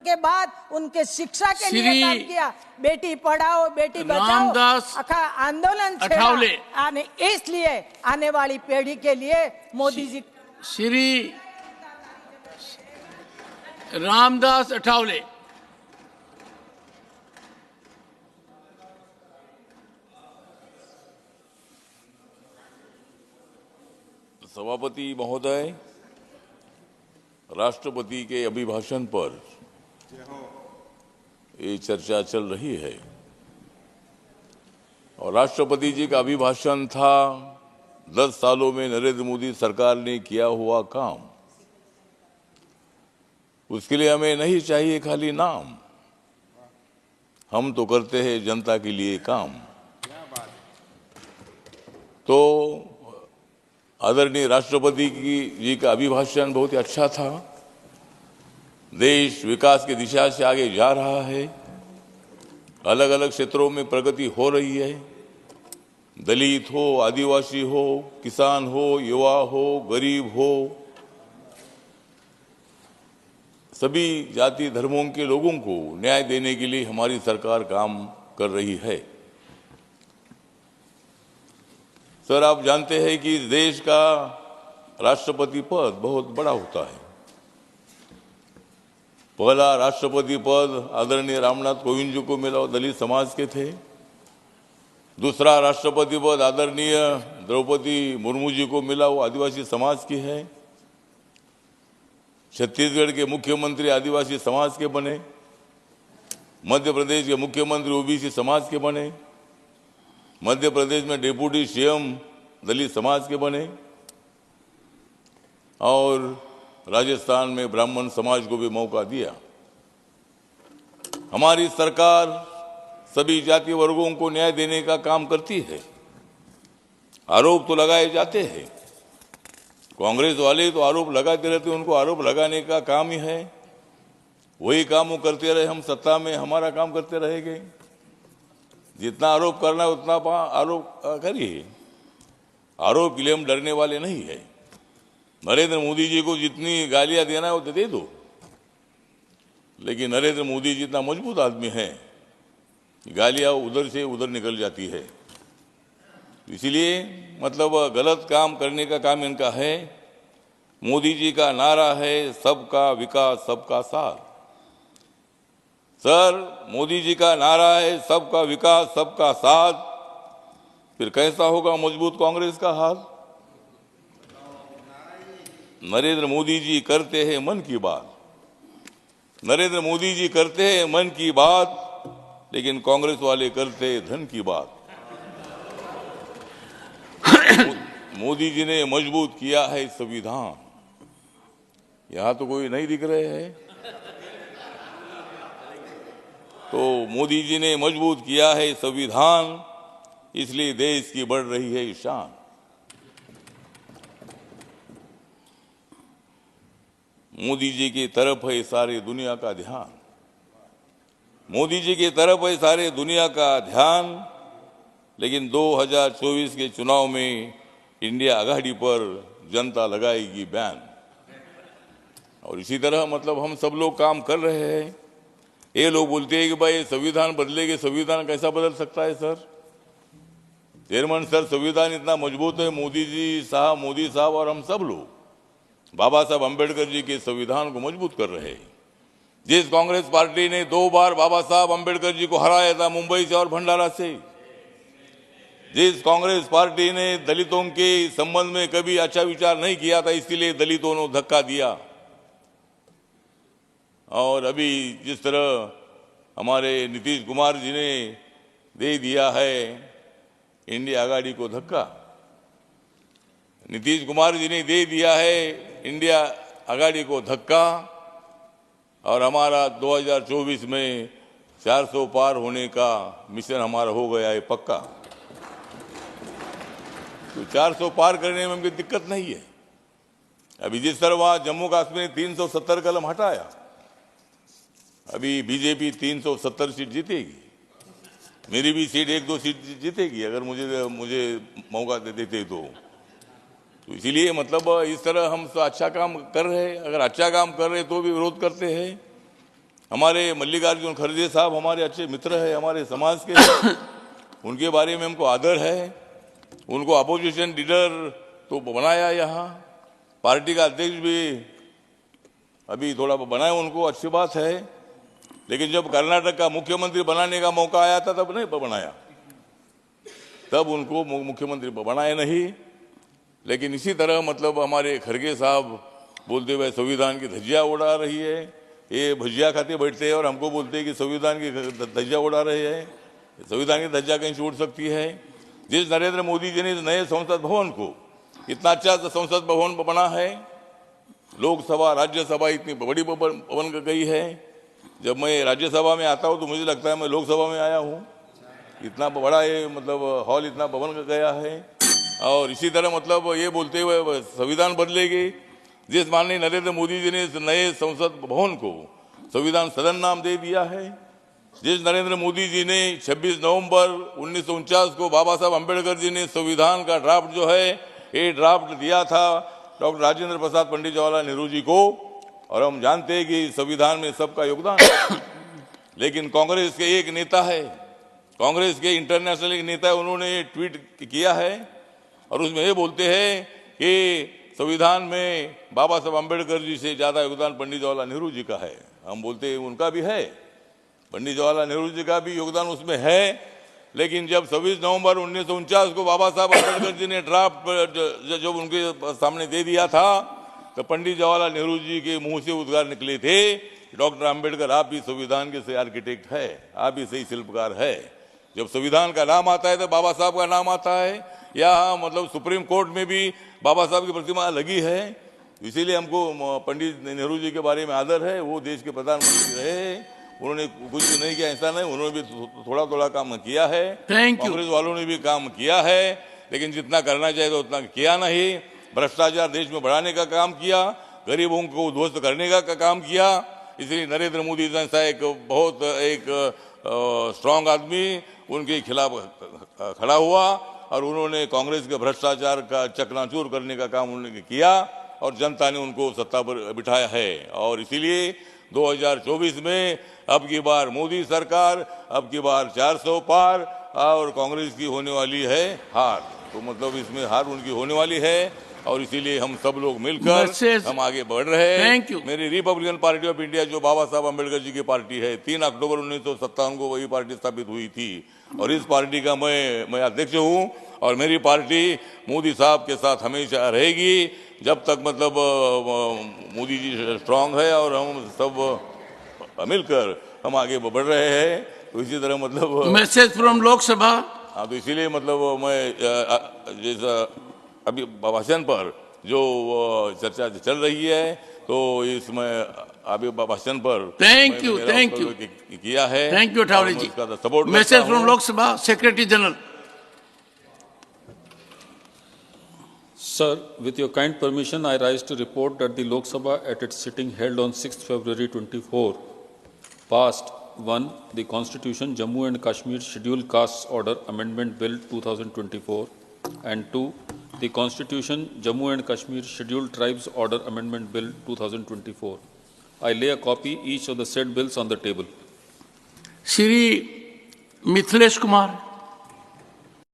के बाद उनके शिक्षा के लिए काम किया। बेटी पढ़ाओ बेटी बचाओ आखा आंदोलन छेड़ा। इसलिए आने वाली पीढ़ी के लिए मोदी जी श्री रामदास अठावले। सभापति महोदय, राष्ट्रपति के अभिभाषण पर ये चर्चा चल रही है और राष्ट्रपति जी का अभिभाषण था 10 सालों में नरेंद्र मोदी सरकार ने किया हुआ काम। उसके लिए हमें नहीं चाहिए खाली नाम, हम तो करते हैं जनता के लिए काम। तो आदरणीय राष्ट्रपति जी का अभिभाषण बहुत ही अच्छा था। देश विकास की दिशा से आगे जा रहा है, अलग अलग क्षेत्रों में प्रगति हो रही है। दलित हो, आदिवासी हो, किसान हो, युवा हो, गरीब हो, सभी जाति धर्मों के लोगों को न्याय देने के लिए हमारी सरकार काम कर रही है। सर, आप जानते हैं कि देश का राष्ट्रपति पद बहुत बड़ा होता है। पहला राष्ट्रपति पद आदरणीय रामनाथ कोविंद जी को मिला, वो दलित समाज के थे। दूसरा राष्ट्रपति पद आदरणीय द्रौपदी मुर्मू जी को मिला, वो आदिवासी समाज की है। छत्तीसगढ़ के मुख्यमंत्री आदिवासी समाज के बने। मध्य प्रदेश के मुख्यमंत्री ओबीसी समाज के बने। मध्य प्रदेश में डिप्टी सीएम दलित समाज के बने और राजस्थान में ब्राह्मण समाज को भी मौका दिया। हमारी सरकार सभी जाति वर्गों को न्याय देने का काम करती है। आरोप तो लगाए जाते हैं, कांग्रेस वाले तो आरोप लगाते रहते हैं, उनको आरोप लगाने का काम ही है। वही काम वो करते रहे, हम सत्ता में हमारा काम करते रहेंगे। जितना आरोप करना है उतना आरोप करिए। आरोप के लिए हम डरने वाले नहीं है। नरेंद्र मोदी जी को जितनी गालियां देना है वो दे दो, लेकिन नरेंद्र मोदी जी इतना मजबूत आदमी है कि गालियां उधर से उधर निकल जाती है। इसीलिए मतलब गलत काम करने का काम इनका है। मोदी जी का नारा है सबका विकास सबका साथ। सर, मोदी जी का नारा है सबका विकास सबका साथ, फिर कैसा होगा मजबूत कांग्रेस का हाथ? नरेंद्र मोदी जी करते हैं मन की बात, नरेंद्र मोदी जी करते हैं मन की बात, लेकिन कांग्रेस वाले करते हैं धन की बात। मोदी जी ने मजबूत किया है संविधान। यहां तो कोई नहीं दिख रहे हैं। तो मोदी जी ने मजबूत किया है संविधान, इसलिए देश की बढ़ रही है शान। मोदी जी की तरफ है सारी दुनिया का ध्यान। मोदी जी की तरफ है सारे दुनिया का ध्यान, लेकिन 2024 के चुनाव में इंडिया आघाड़ी पर जनता लगाएगी बैन। और इसी तरह मतलब हम सब लोग काम कर रहे हैं। ये लोग बोलते हैं कि भाई संविधान बदलेंगे, संविधान कैसा बदल सकता है सर? चेयरमैन सर, संविधान इतना मजबूत है। मोदी साहब और हम सब लोग बाबा साहब अम्बेडकर जी के संविधान को मजबूत कर रहे हैं। जिस कांग्रेस पार्टी ने 2 बार बाबा साहब अम्बेडकर जी को हराया था, मुंबई से और भंडारा से, जिस कांग्रेस पार्टी ने दलितों के संबंध में कभी अच्छा विचार नहीं किया था, इसीलिए दलितों ने धक्का दिया। और अभी जिस तरह हमारे नीतीश कुमार जी ने दे दिया है इंडिया आघाड़ी को धक्का, नीतीश कुमार जी ने दे दिया है इंडिया आघाड़ी को धक्का, और हमारा 2024 में 400 पार होने का मिशन हमारा हो गया है पक्का। तो 400 पार करने में हमें दिक्कत नहीं है। अभी जिस तरह वहां जम्मू कश्मीर 370 कलम हटाया, अभी बीजेपी 370 सीट जीतेगी। मेरी भी सीट 1-2 सीट जीतेगी अगर मुझे मौका दे देते तो इसीलिए मतलब इस तरह हम अच्छा काम कर रहे हैं। अगर अच्छा काम कर रहे तो भी विरोध करते हैं। हमारे मल्लिकार्जुन खड़गे साहब हमारे अच्छे मित्र है, हमारे समाज के हैं। उनके बारे में हमको आदर है। उनको अपोजिशन लीडर तो बनाया, यहाँ पार्टी का अध्यक्ष भी अभी थोड़ा बनाया, उनको अच्छी बात है। लेकिन जब कर्नाटक का मुख्यमंत्री बनाने का मौका आया था तब नहीं बनाया, तब उनको मुख्यमंत्री बनाया नहीं। लेकिन इसी तरह मतलब हमारे खड़गे साहब बोलते हुए संविधान की धज्जियां उड़ा रही है। ये भजिया खाते बैठते हैं और हमको बोलते हैं कि संविधान की धज्जियां उड़ा रहे हैं। संविधान की धज्जियां कहीं से उड़ सकती है? जिस नरेंद्र मोदी जी ने नए संसद भवन को, इतना अच्छा संसद भवन बना है, लोकसभा राज्यसभा इतनी बड़ी बन गई है। जब मैं राज्यसभा में आता हूँ तो मुझे लगता है मैं लोकसभा में आया हूँ। इतना बड़ा ये मतलब हॉल इतना बन गया है। और इसी तरह मतलब ये बोलते हुए संविधान बदलेगी। जिस माननीय नरेंद्र मोदी जी ने इस नए संसद भवन को संविधान सदन नाम दे दिया है, जिस नरेंद्र मोदी जी ने 26 नवंबर 1949 को बाबा साहब अम्बेडकर जी ने संविधान का ड्राफ्ट जो है ये ड्राफ्ट दिया था डॉक्टर राजेंद्र प्रसाद पंडित जवाहरलाल नेहरू जी को, और हम जानते हैं कि संविधान में सबका योगदान है। लेकिन कांग्रेस के एक नेता है, कांग्रेस के इंटरनेशनल एक नेता है, उन्होंने ट्वीट किया है और उसमें ये बोलते हैं कि संविधान में बाबा साहब अम्बेडकर जी से ज्यादा योगदान पंडित जवाहरलाल नेहरू जी का है। हम बोलते हैं उनका भी है, पंडित जवाहरलाल नेहरू जी का भी योगदान उसमें है। लेकिन जब 26 नवंबर 1949 को बाबा साहब अम्बेडकर जी ने ड्राफ्ट जब उनके सामने दे दिया था तो पंडित जवाहरलाल नेहरू जी के मुंह से उद्गार निकले थे, डॉक्टर अम्बेडकर आप भी संविधान के सही आर्किटेक्ट है, आप भी सही शिल्पकार है। जब संविधान का नाम आता है तो बाबा साहब का नाम आता है। या मतलब सुप्रीम कोर्ट में भी बाबा साहब की प्रतिमा लगी है। इसीलिए हमको पंडित नेहरू जी के बारे में आदर है। वो देश के प्रधानमंत्री रहे, उन्होंने कुछ भी नहीं किया ऐसा नहीं, उन्होंने भी थोड़ा थोड़ा काम किया है। कांग्रेस वालों ने भी काम किया है, लेकिन जितना करना चाहिए तो उतना किया नहीं। भ्रष्टाचार देश में बढ़ाने का काम किया, गरीबों को उद्ध्वस्त करने का काम किया। इसलिए नरेंद्र मोदी जैसा एक बहुत स्ट्रांग आदमी उनके खिलाफ खड़ा हुआ और उन्होंने कांग्रेस के भ्रष्टाचार का चकनाचूर करने का काम उन्होंने किया और जनता ने उनको सत्ता पर बिठाया है। और इसीलिए 2024 में अब की बार मोदी सरकार, अब की बार 400 पार और कांग्रेस की होने वाली है हार। तो मतलब इसमें हार उनकी होने वाली है और इसीलिए हम सब लोग मिलकर हम आगे बढ़ रहे हैं। मेरी रिपब्लिकन पार्टी ऑफ इंडिया जो बाबा साहब अम्बेडकर जी की पार्टी है, 3 अक्टूबर 1957 को वही पार्टी स्थापित हुई थी और इस पार्टी का मैं अध्यक्ष हूँ और मेरी पार्टी मोदी साहब के साथ हमेशा रहेगी जब तक मतलब मोदी जी स्ट्रांग है और हम सब मिलकर हम आगे बढ़ रहे हैं। तो इसी तरह मतलब मैसेज फ्रॉम लोकसभा। हाँ, तो इसीलिए मतलब मैं जैसा अभी भाषण पर जो चर्चा चल रही है तो इसमें अभी भाषण पर थैंक यू किया है। Thank you Athawale ji. Message from Lok Sabha secretary general. Sir, with your kind permission, I rise to report that the Lok Sabha at its sitting held on 6th February 24 passed 1. The Constitution Jammu and Kashmir Scheduled Castes Order Amendment Bill 2024 and 2. The Constitution Jammu and Kashmir Scheduled Tribes Order Amendment Bill 2024. I lay a copy each of the said bills on the table. Shri Mithilesh Kumar.